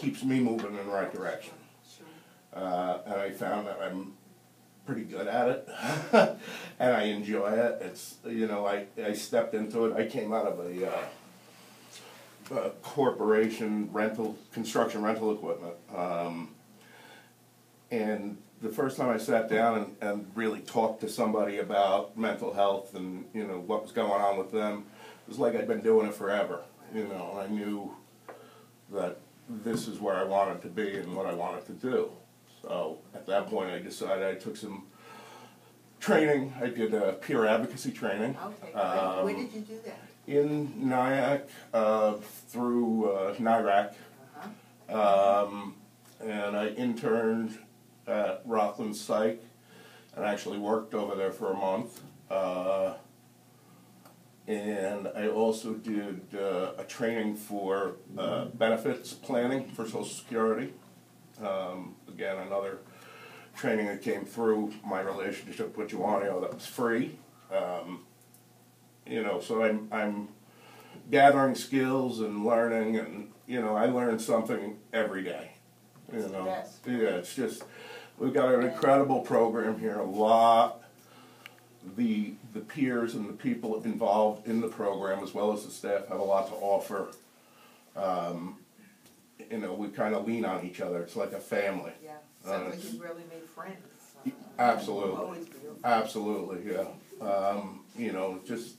keeps me moving in the right direction. And I found that I'm pretty good at it, and I enjoy it. It's, you know, I stepped into it. I came out of a corporation construction rental equipment, and the first time I sat down and really talked to somebody about mental health and, you know, what was going on with them, it was like I'd been doing it forever, you know, and I knew that this is where I wanted to be and what I wanted to do. So at that point I decided I took some training. I did peer advocacy training. Okay, where did you do that? In Nyack, through NIRAC, and I interned at Rockland Psych and actually worked over there for a month. And I also did a training for benefits planning for Social Security. Again, another training that came through my relationship with Jawonio that was free. You know, so I'm gathering skills and learning, and, you know, I learn something every day. You know, yeah, it's just, we've got an incredible program here. A lot, the peers and the people involved in the program, as well as the staff, have a lot to offer. You know, we kind of lean on each other. It's like a family. Yeah, sounds like you've really made friends. Absolutely, absolutely, yeah. You know, just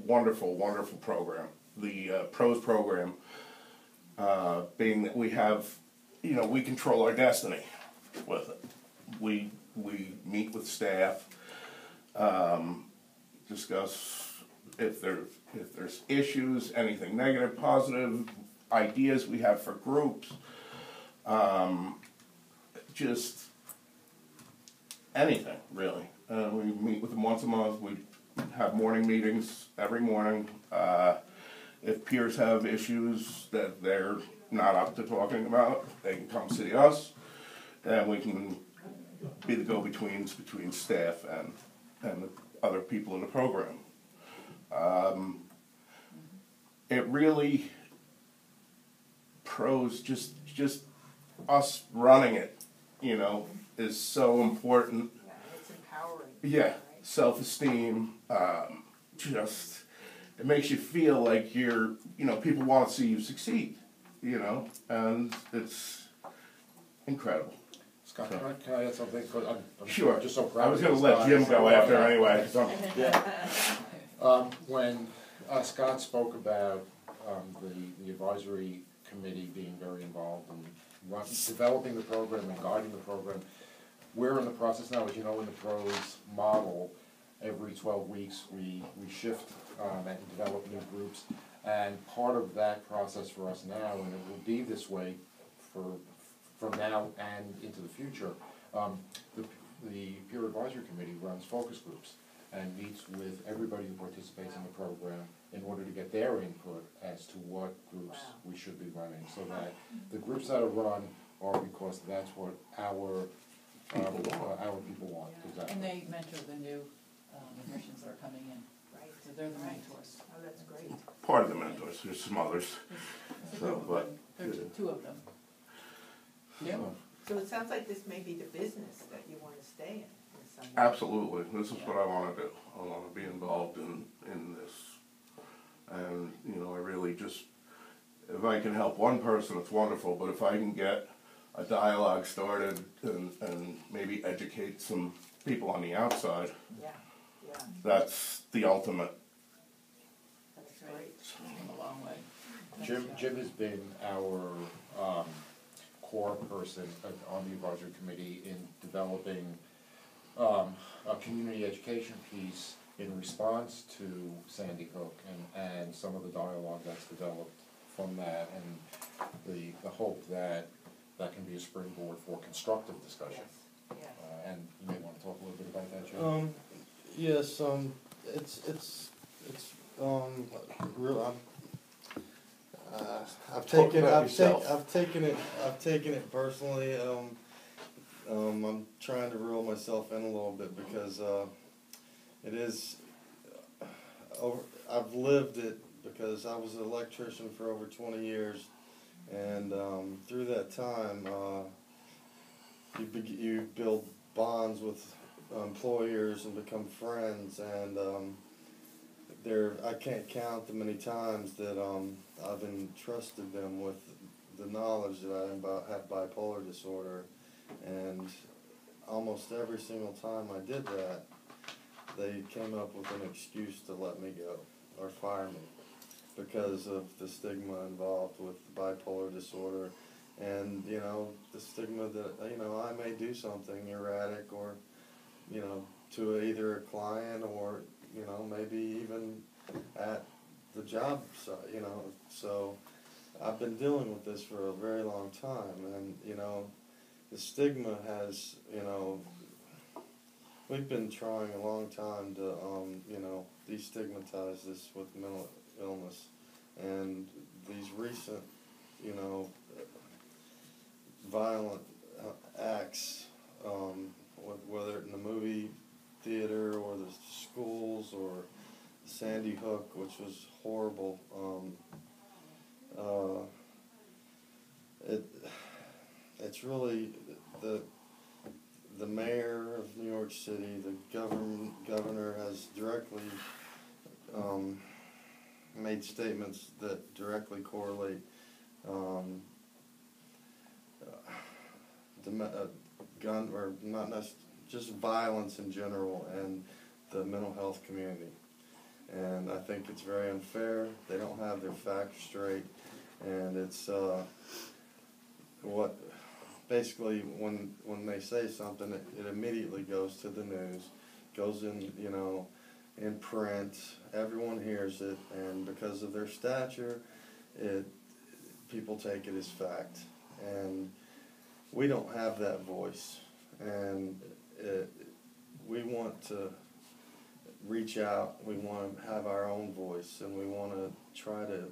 wonderful, wonderful program. The pros program, being that we have, you know, we control our destiny with it. We meet with staff, discuss if there's issues, anything negative, positive, ideas we have for groups, just anything really. We meet with them once a month. We have morning meetings every morning. If peers have issues that they're not up to talking about, they can come see us, and we can be the go-betweens between staff and the other people in the program. It really, pros, just us running it, you know, is so important. Yeah, it's empowering. Yeah, right? Self-esteem, just, it makes you feel like you're, you know, people want to see you succeed, you know, and it's incredible. Scott, can I add something? I'm Sure. just so proud. I was going to let Jim go after anyway. So. Yeah. When Scott spoke about the advisory committee being very involved in developing the program and guiding the program, we're in the process now, as you know, in the pros model. Every 12 weeks we shift and develop new groups, and part of that process for us now, and it will be this way from now and into the future, the peer advisory committee runs focus groups and meets with everybody who participates in the program in order to get their input as to what groups we should be running, so that the groups that are run are because that's what our people want. Exactly. And they mentor the new admissions that are coming in. Right. So they're the mentors. Oh, that's great. Part of the mentors, there's some others. So, but there's two of them. Yeah. So it sounds like this may be the business that you want to stay in some way. Absolutely. This is what I want to do. I want to be involved in this. And, you know, I really just, if I can help one person, it's wonderful. But if I can get a dialogue started and maybe educate some people on the outside, that's the ultimate. That's great. It's come a long way. Jim has been our core person on the advisory committee in developing a community education piece in response to Sandy Hook and some of the dialogue that's developed from that, and the hope that that can be a springboard for constructive discussion. Yes. And you may want to talk a little bit about that, Jim. Yes, it's real. I've taken it personally. I'm trying to reel myself in a little bit because it is. I've lived it because I was an electrician for over 20 years, And through that time, you build bonds with employers and become friends, and I can't count the many times that I've entrusted them with the knowledge that I have bipolar disorder, and almost every single time I did that, they came up with an excuse to let me go or fire me because of the stigma involved with bipolar disorder, and the stigma that I may do something erratic or to either a client or maybe even at the job site, so I've been dealing with this for a very long time, and the stigma has, we've been trying a long time to destigmatize this with mental illness, and these recent violent acts, whether in the movie theater or the schools or Sandy Hook, which was horrible. It's really the mayor of New York City, the governor has directly made statements that directly correlate gun or not necessarily, just violence in general and the mental health community. And I think it's very unfair. They don't have their facts straight, and it's what basically when they say something, it immediately goes to the news, goes in in print. Everyone hears it, and because of their stature, people take it as fact, and we don't have that voice, and we want to reach out, we want to have our own voice, and we want to try to,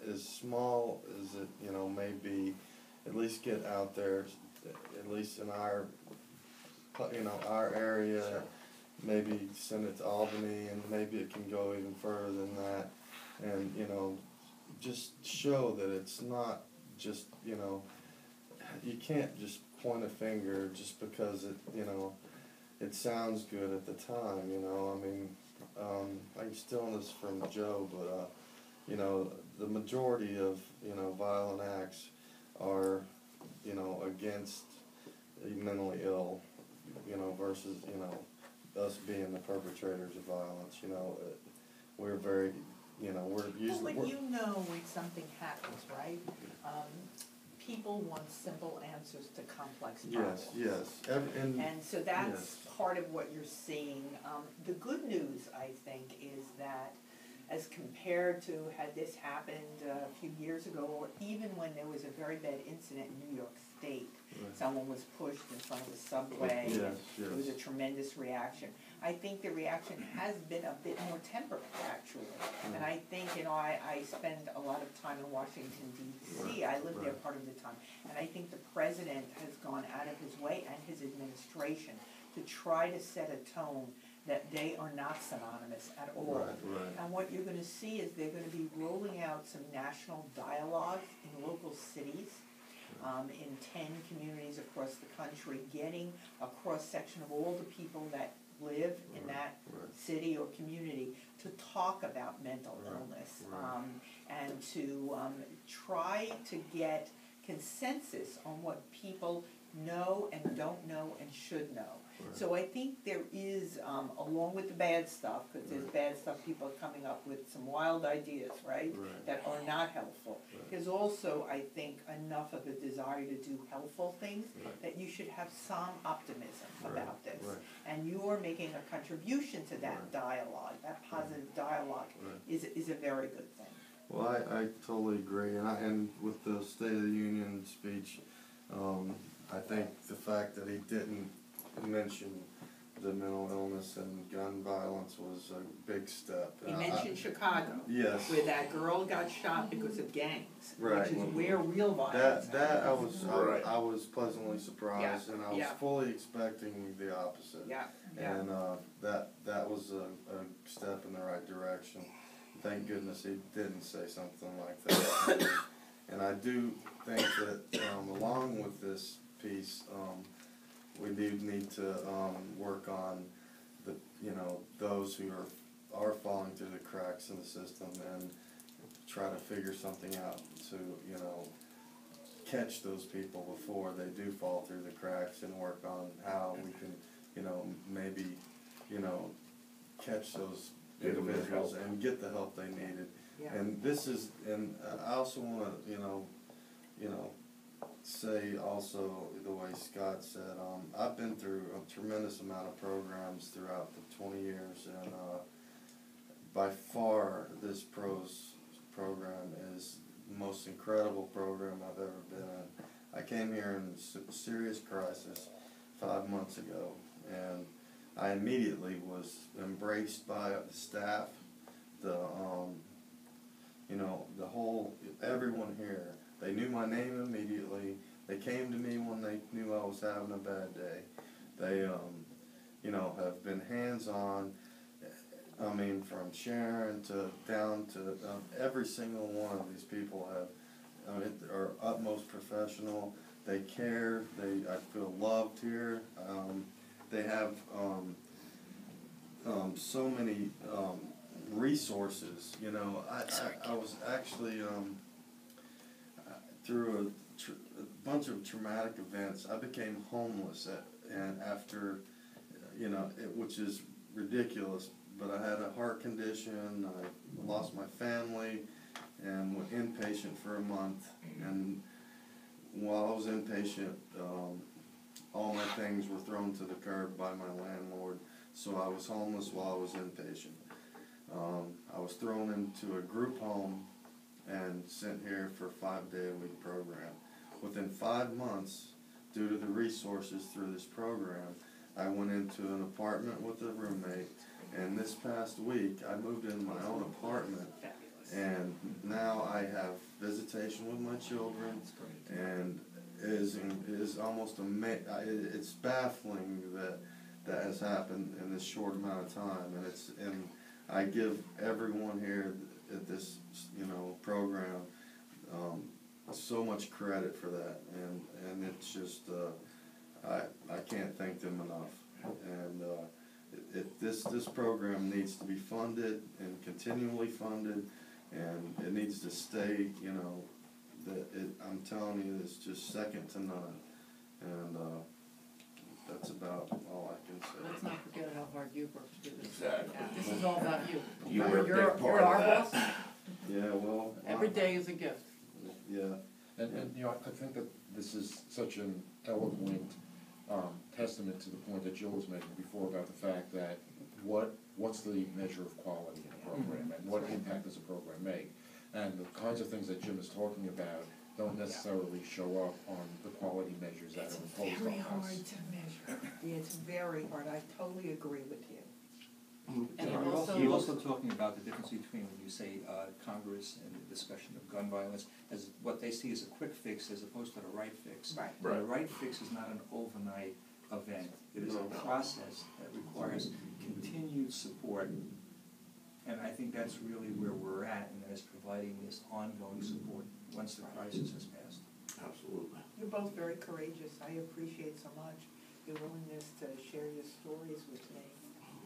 as small as it may be, at least get out there, at least in our our area. Sure. Maybe send it to Albany, and maybe it can go even further than that, and just show that it's not just you can't just point a finger just because it sounds good at the time. I mean, I can steal this from Joe, but the majority of violent acts are against the mentally ill, versus us being the perpetrators of violence. We're very we're usually Well, when something happens, right? People want simple answers to complex problems. yes, And so that's yes. part of what you're seeing. The good news, I think, is that as compared to had this happened a few years ago, or even when there was a very bad incident in New York State, Right. someone was pushed in front of the subway, Yes, there was a yes. tremendous reaction. I think the reaction has been a bit more tempered, actually. And I think, I spend a lot of time in Washington, D.C. I live there Right. part of the time. And I think the president has gone out of his way, and his administration, to try to set a tone that they are not synonymous at all. Right. And what you're going to see is they're going to be rolling out some national dialogues in local cities, in 10 communities across the country, getting a cross-section of all the people that live in that city or community to talk about mental illness, and to try to get consensus on what people know and don't know and should know. So I think there is, along with the bad stuff, because there's bad stuff, people are coming up with some wild ideas, right, that are not helpful. There's also, I think, enough of a desire to do helpful things that you should have some optimism about this. And you're making a contribution to that dialogue, that positive dialogue is a very good thing. Well, I totally agree, and with the State of the Union speech, I think the fact that he didn't mention the mental illness and gun violence was a big step. He mentioned Chicago, yes, where that girl got shot because of gangs, Right. which is where real violence that happens. I was pleasantly surprised, and I was fully expecting the opposite. And that was a step in the right direction. Thank goodness he didn't say something like that. And I do think that along with this piece, we do need to work on the those who are falling through the cracks in the system and try to figure something out to catch those people before they do fall through the cracks and work on how we can maybe catch those individuals and get the help they needed. Yeah. And this is, and I also want to, say also the way Scott said, I've been through a tremendous amount of programs throughout the 20 years, and by far this PROS program is the most incredible program I've ever been in. I came here in serious crisis 5 months ago, and I immediately was embraced by the staff, the everyone here. They knew my name immediately. They came to me when they knew I was having a bad day. They, have been hands-on. I mean, from Sharon to down to every single one of these people are utmost professional. They care. I feel loved here. They have so many resources. I was actually through a bunch of traumatic events. I became homeless and after which is ridiculous. But I had a heart condition. I lost my family and went inpatient for a month. And while I was inpatient, all my things were thrown to the curb by my landlord. So I was homeless while I was inpatient. I was thrown into a group home and sent here for a 5-day-a-week program. Within 5 months, due to the resources through this program, I went into an apartment with a roommate, and this past week I moved into my own apartment, and now I have visitation with my children, and it is almost it's baffling that has happened in this short amount of time, and I give everyone here at this program so much credit for that, and it's just I can't thank them enough. And this program needs to be funded and continually funded, and it needs to stay. I'm telling you, it's just second to none, and that's about all I can say. Let's not forget how hard you work to do this. Exactly. This is all about you. You were a big You're part our of that. boss. Yeah, well. Every day is a gift. Yeah. And I think that this is such an eloquent testament to the point that Jill was making before about the fact that what's the measure of quality in a program, and what impact does a program make? And the kinds of things that Jim is talking about don't necessarily show up on the quality measures that are imposed on us. It's very hard to measure. It's very hard. I totally agree with you. And You're also- you're also talking about the difference between when you say Congress and the discussion of gun violence as what they see as a quick fix as opposed to the right fix. Right. And the right fix is not an overnight event. It is a process that requires continued support. And I think that's really where we're at, and that is providing this ongoing support once the crisis has passed. Absolutely. You're both very courageous. I appreciate so much your willingness to share your stories with me.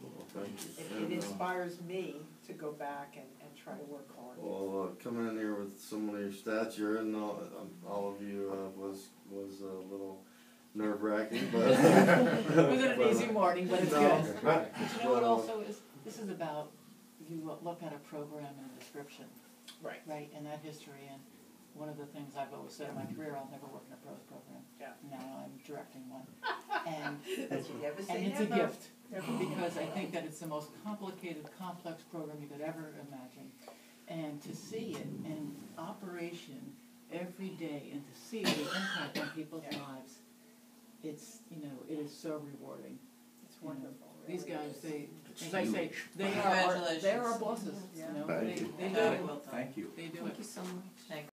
Well, thank you. It inspires me to go back and try to work hard. Well, coming in here with someone of your stature and all of you was a little nerve-wracking, but It wasn't an easy morning, but it's No. good. But you know what also is, this is about, you look at a program and a description, Right. right, and that history, and one of the things I've always said in my career, I'll never work in a PROS program. Yeah. Now I'm directing one. And That's you never say and it's a never. gift, because I think that it's the most complicated, complex program you could ever imagine. And to see it in operation every day and to see the impact on people's lives, it's, it is so rewarding. It's wonderful. These really guys, is. they, It's as I say, huge. they are our bosses, Yeah. they Thank do you. it. Thank you. They do it. Thank you so much.